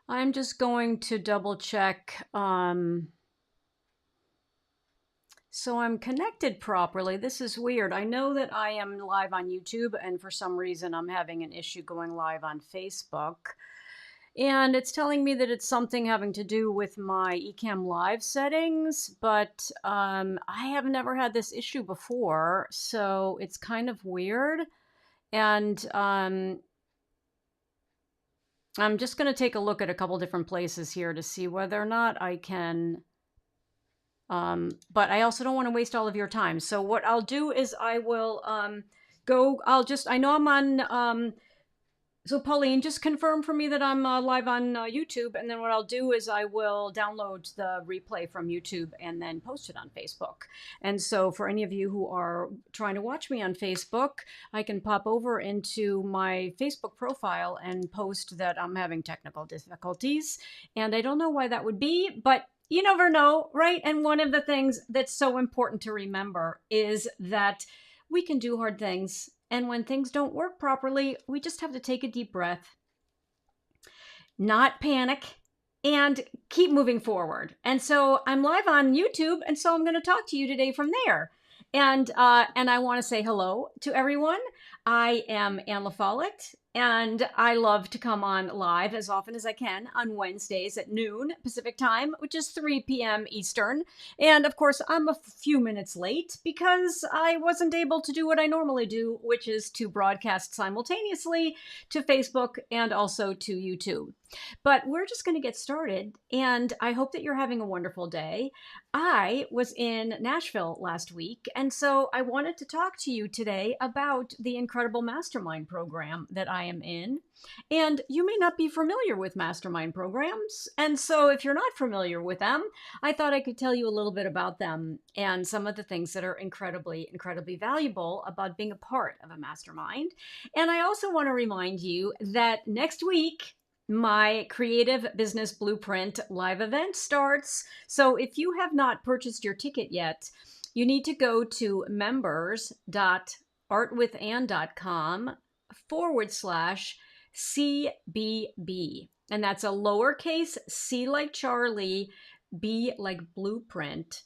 I'm just going to double check. So I'm connected properly. This is weird. I know that I am live on YouTube, and for some reason I'm having an issue going live on Facebook. And it's telling me that it's something having to do with my Ecamm Live settings, but I have never had this issue before, so it's kind of weird. And I'm just going to take a look at a couple different places here to see whether or not I can. But I also don't want to waste all of your time. So what I'll do is I will I know I'm on. So Pauline, just confirm for me that I'm live on YouTube. And then what I'll do is I will download the replay from YouTube and then post it on Facebook. And so for any of you who are trying to watch me on Facebook, I can pop over into my Facebook profile and post that I'm having technical difficulties. And I don't know why that would be, but you never know, right? And one of the things that's so important to remember is that we can do hard things. And when things don't work properly, we just have to take a deep breath, not panic, and keep moving forward. And so I'm live on YouTube, and so I'm going to talk to you today from there. And I want to say hello to everyone. I am Anne LaFollette, and I love to come on live as often as I can on Wednesdays at noon Pacific time, which is 3 p.m. Eastern. And of course, I'm a few minutes late because I wasn't able to do what I normally do, which is to broadcast simultaneously to Facebook and also to YouTube. But we're just going to get started, and I hope that you're having a wonderful day. I was in Nashville last week, and so I wanted to talk to you today about the incredible mastermind program that I am in. And you may not be familiar with mastermind programs, and so if you're not familiar with them, I thought I could tell you a little bit about them and some of the things that are incredibly, incredibly valuable about being a part of a mastermind. And I also want to remind you that next week, my Creative Business Blueprint live event starts. So if you have not purchased your ticket yet, you need to go to members.artwithann.com/CBB. And that's a lowercase C like Charlie, B like blueprint,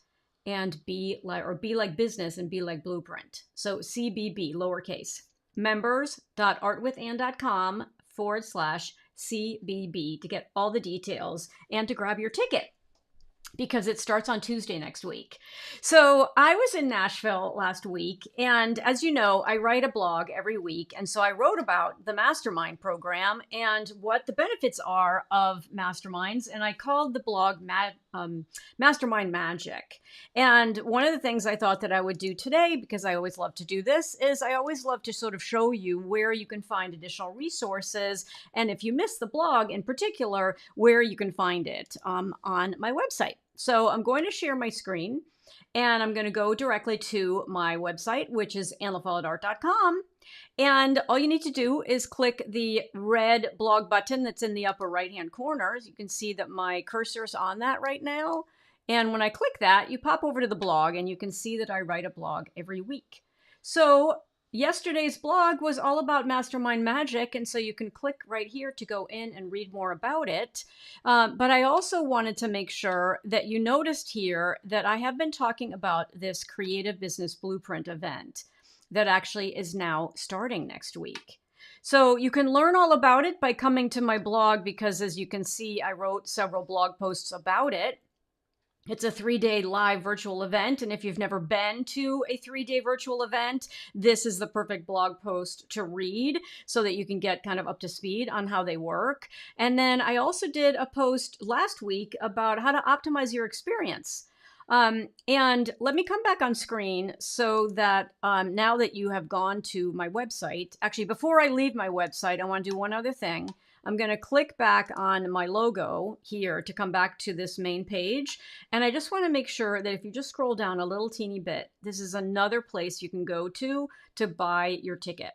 and B like business and B like blueprint. So CBB, lowercase. members.artwithann.com/CBB to get all the details and to grab your ticket, because it starts on Tuesday next week. So I was in Nashville last week, and as you know, I write a blog every week. And so I wrote about the mastermind program and what the benefits are of masterminds. And I called the blog Mastermind Magic. And one of the things I thought that I would do today, because I always love to do this, is I always love to sort of show you where you can find additional resources. And if you miss the blog in particular, where you can find it on my website. So I'm going to share my screen, and I'm going to go directly to my website, which is annlafolletteart.com. And all you need to do is click the red blog button that's in the upper right-hand corner. As you can see that my cursor is on that right now. And when I click that, you pop over to the blog, and you can see that I write a blog every week. So yesterday's blog was all about Mastermind Magic, and so you can click right here to go in and read more about it. But I also wanted to make sure that you noticed here that I have been talking about this Creative Business Blueprint event that actually is now starting next week. So you can learn all about it by coming to my blog, because as you can see, I wrote several blog posts about it. It's a 3-day live virtual event, and if you've never been to a 3-day virtual event, this is the perfect blog post to read so that you can get kind of up to speed on how they work. And then I also did a post last week about how to optimize your experience. And let me come back on screen so that now that you have gone to my website, actually, before I leave my website, I want to do one other thing. I'm going to click back on my logo here to come back to this main page. And I just want to make sure that if you just scroll down a little teeny bit, this is another place you can go to buy your ticket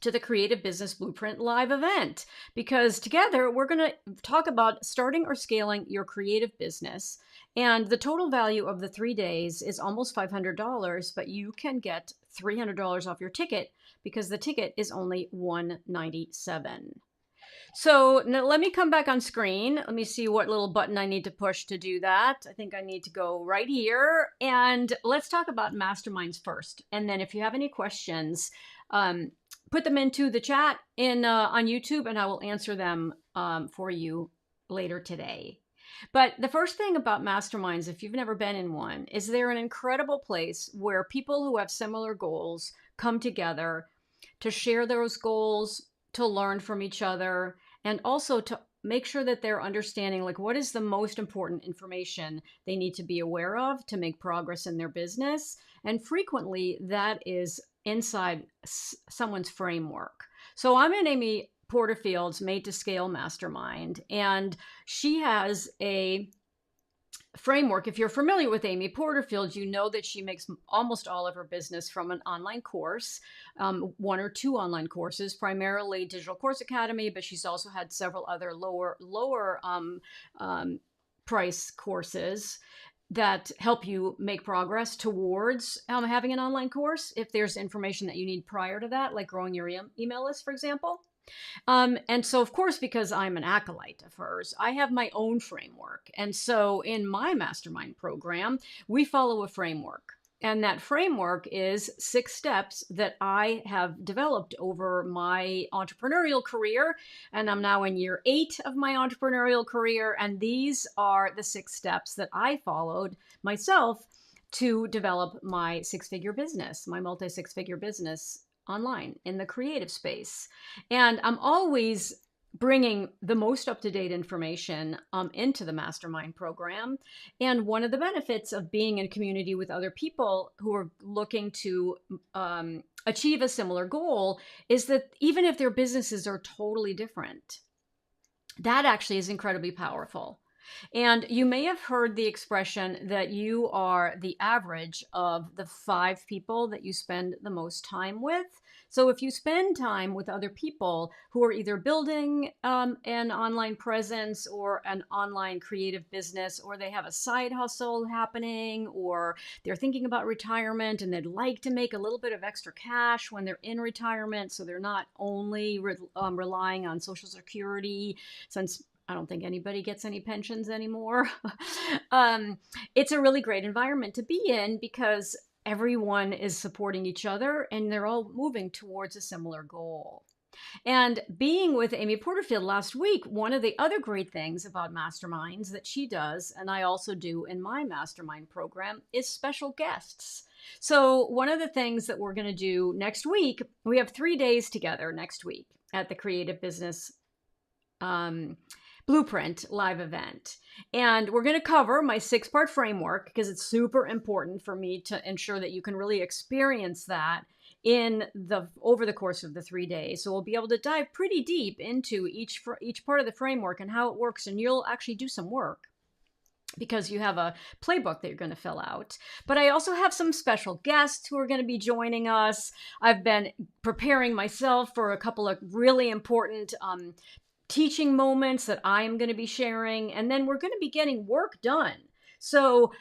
to the Creative Business Blueprint live event, because together we're going to talk about starting or scaling your creative business. And the total value of the 3 days is almost $500, but you can get $300 off your ticket because the ticket is only $197. So now let me come back on screen. Let me see what little button I need to push to do that. I think I need to go right here. And let's talk about masterminds first. And then if you have any questions, put them into the chat on YouTube, and I will answer them for you later today. But the first thing about masterminds, if you've never been in one, is they're an incredible place where people who have similar goals come together to share those goals, to learn from each other, and also to make sure that they're understanding like what is the most important information they need to be aware of to make progress in their business. And frequently that is inside someone's framework. So I'm in Amy Porterfield's Made to Scale Mastermind, and she has a framework. If you're familiar with Amy Porterfield, you know that she makes almost all of her business from an online course, one or two online courses, primarily Digital Course Academy, but she's also had several other lower price courses that help you make progress towards having an online course. If there's information that you need prior to that, like growing your email list, for example. And so, of course, because I'm an acolyte of hers, I have my own framework. And so in my mastermind program, we follow a framework. And that framework is 6 steps that I have developed over my entrepreneurial career. And I'm now in year 8 of my entrepreneurial career. And these are the 6 steps that I followed myself to develop my 6-figure business, my multi-6-figure business online in the creative space. And I'm always bringing the most up-to-date information into the mastermind program. And one of the benefits of being in a community with other people who are looking to achieve a similar goal is that even if their businesses are totally different, that actually is incredibly powerful. And you may have heard the expression that you are the average of the 5 people that you spend the most time with. So if you spend time with other people who are either building an online presence or an online creative business, or they have a side hustle happening, or they're thinking about retirement and they'd like to make a little bit of extra cash when they're in retirement, so they're not only relying on Social Security, since I don't think anybody gets any pensions anymore. It's a really great environment to be in because everyone is supporting each other and they're all moving towards a similar goal. And being with Amy Porterfield last week, one of the other great things about masterminds that she does, and I also do in my mastermind program, is special guests. So one of the things that we're going to do next week, we have 3 days together next week at the Creative Business Blueprint live event. And we're going to cover my 6-part framework because it's super important for me to ensure that you can really experience that over the course of the 3 days. So we'll be able to dive pretty deep into each part of the framework and how it works. And you'll actually do some work because you have a playbook that you're going to fill out. But I also have some special guests who are going to be joining us. I've been preparing myself for a couple of really important teaching moments that I am going to be sharing, and then we're going to be getting work done. So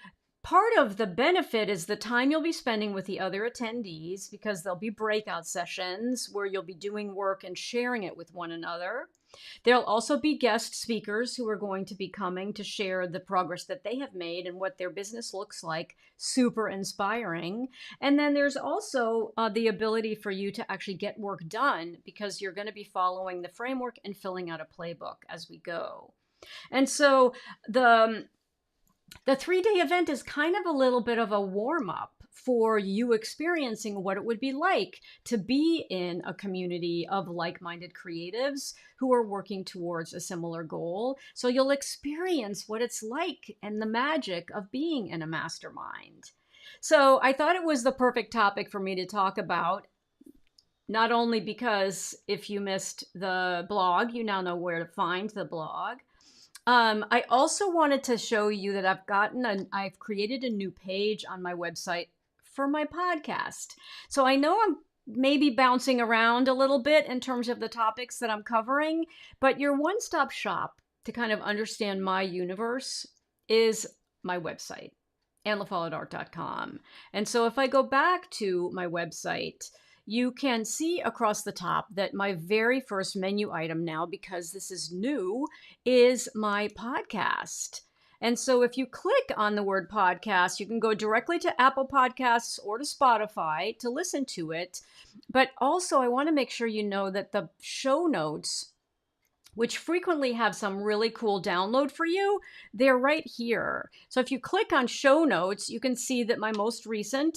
part of the benefit is the time you'll be spending with the other attendees, because there'll be breakout sessions where you'll be doing work and sharing it with one another. There'll also be guest speakers who are going to be coming to share the progress that they have made and what their business looks like. Super inspiring. And then there's also the ability for you to actually get work done because you're going to be following the framework and filling out a playbook as we go. And so the 3-day event is kind of a little bit of a warm-up for you experiencing what it would be like to be in a community of like-minded creatives who are working towards a similar goal. So you'll experience what it's like and the magic of being in a mastermind. So I thought it was the perfect topic for me to talk about, not only because if you missed the blog, you now know where to find the blog. I also wanted to show you that I've created a new page on my website for my podcast. So I know I'm maybe bouncing around a little bit in terms of the topics that I'm covering, but your one-stop shop to kind of understand my universe is my website, AnneLaFollettArt.com. And so if I go back to my website, you can see across the top that my very first menu item now, because this is new, is my podcast. And so if you click on the word podcast, you can go directly to Apple Podcasts or to Spotify to listen to it. But also, I want to make sure you know that the show notes, which frequently have some really cool download for you, they're right here. So if you click on show notes, you can see that my most recent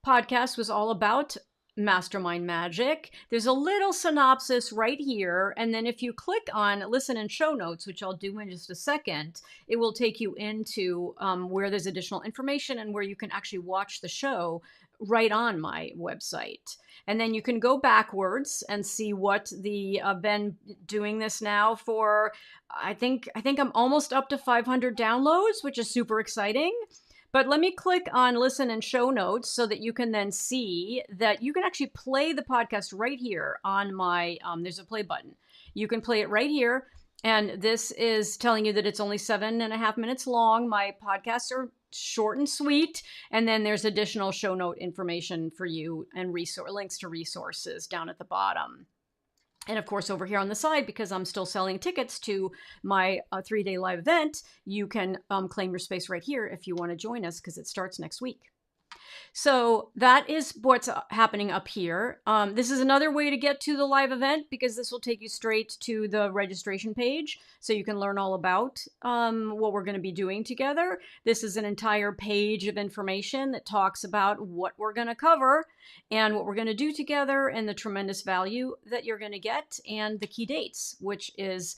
podcast was all about mastermind magic. There's a little synopsis right here. And then if you click on listen and show notes, which I'll do in just a second, it will take you into where there's additional information and where you can actually watch the show right on my website. And then you can go backwards and see what I've been doing this now for, I think I'm almost up to 500 downloads, which is super exciting. But let me click on listen and show notes so that you can then see that you can actually play the podcast right here on my, there's a play button. You can play it right here. And this is telling you that it's only 7.5 minutes long. My podcasts are short and sweet. And then there's additional show note information for you and links to resources down at the bottom. And of course, over here on the side, because I'm still selling tickets to my 3-day live event, you can claim your space right here if you want to join us, because it starts next week. So that is what's happening up here. This is another way to get to the live event, because this will take you straight to the registration page so you can learn all about what we're going to be doing together. This is an entire page of information that talks about what we're going to cover and what we're going to do together and the tremendous value that you're going to get and the key dates, which is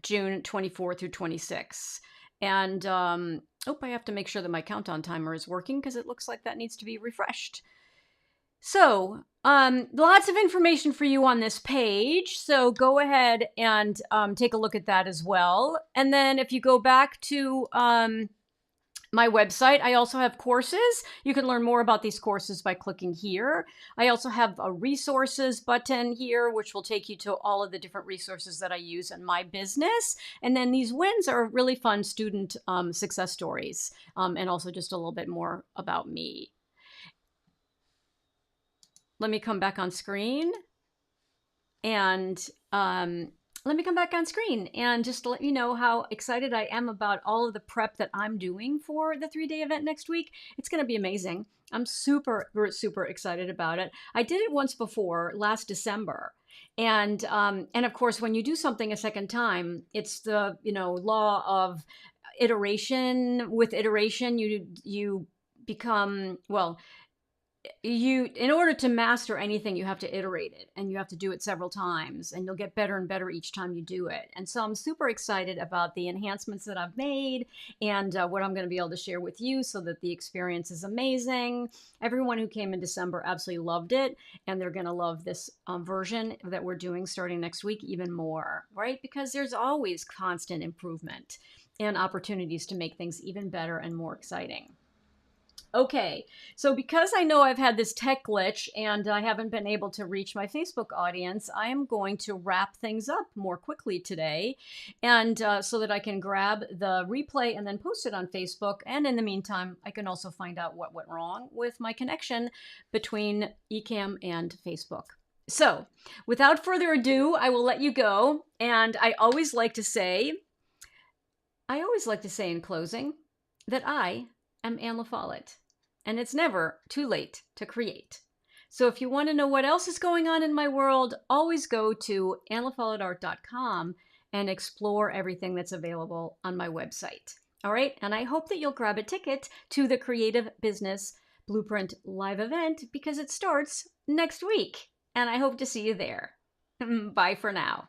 June 24 through 26. And I have to make sure that my countdown timer is working, because it looks like that needs to be refreshed. So lots of information for you on this page. So go ahead and take a look at that as well. And then if you go back to my website, I also have courses. You can learn more about these courses by clicking here. I also have a resources button here, which will take you to all of the different resources that I use in my business. And then these wins are really fun student success stories, and also just a little bit more about me. Let me come back on screen and just to let you know how excited I am about all of the prep that I'm doing for the 3-day event next week. It's going to be amazing. I'm super, super excited about it. I did it once before last December. And of course, when you do something a second time, it's the, law of iteration. With iteration, you become, in order to master anything, you have to iterate it, and you have to do it several times, and you'll get better and better each time you do it. And so I'm super excited about the enhancements that I've made and what I'm going to be able to share with you so that the experience is amazing. Everyone who came in December absolutely loved it, and they're going to love this version that we're doing starting next week even more, right? Because there's always constant improvement and opportunities to make things even better and more exciting. Okay, so because I know I've had this tech glitch and I haven't been able to reach my Facebook audience, I am going to wrap things up more quickly today, and so that I can grab the replay and then post it on Facebook. And in the meantime, I can also find out what went wrong with my connection between Ecamm and Facebook. So without further ado, I will let you go. And I always like to say in closing that I am Anne Follett, and it's never too late to create. So if you want to know what else is going on in my world, always go to annefollettart.com and explore everything that's available on my website. All right, and I hope that you'll grab a ticket to the Creative Business Blueprint live event, because it starts next week, and I hope to see you there. Bye for now.